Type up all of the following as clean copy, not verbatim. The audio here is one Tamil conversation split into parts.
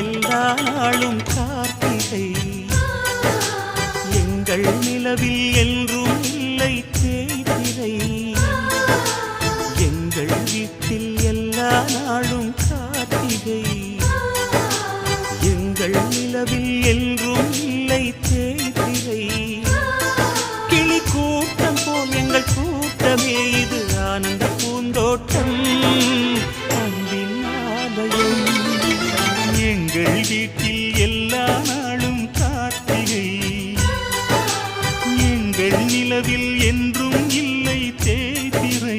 எல்லா நாளும் கார்த்திகை எங்கள் நிலவில் என்றும் இல்லை தேய்திரை எங்கள் வீட்டில் எல்லா நாளும் கார்த்திகை எங்கள் நிலவில் என்றும் இல்லை தேய்திரை கிளி கூட்டம் போல் எங்கள் கூட்டமே இது ஆனந்த பூந்தோட்டம் அன்பின் ஆலயம் எங்கள் வீட்டில் எல்லா நாளும் கார்த்திகை எங்கள் நிலவில் என்றும் இல்லை தேய்திரை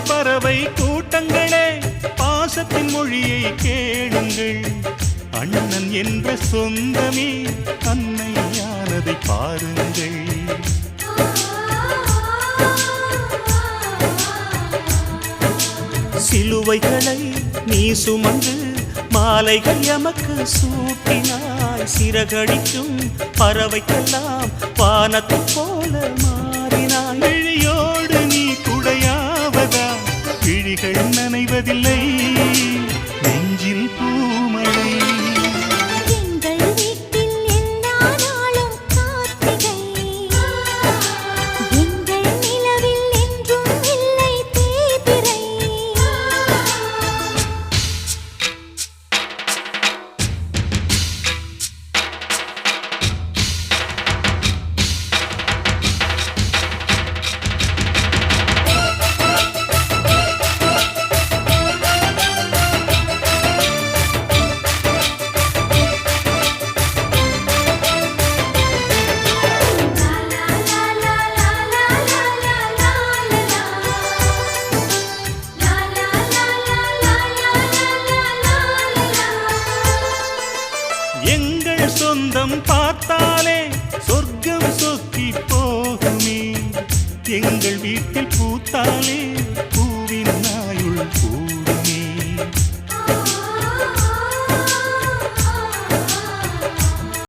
பறவை கூட்டங்களே பாசத்தின் மொழியை கேளுங்கள் அண்ணன் என்ற சொந்தமே அன்னையானதை பாருங்கள் சிலுவைகளை நீ சுமந்து மாலைகள் எமக்கு சூட்டினாய் சிறகடிக்கும் பறவைக்கெல்லாம் வானத்தை போல மாறினாய் விழியோடு நீ குடையாவதா விழிகள் நனைவதில்லை நெஞ்சில் பூமழை எங்கள் வீட்டில் எல்லா நாளும் கார்த்திகை எங்கள் நிலவில் என்றும் இல்லை தேய்பிறை எங்கள் சொந்தம் பார்த்தாலே சொர்க்கம் சொத்தி போகுமே எங்கள் வீட்டில் பூத்தாலே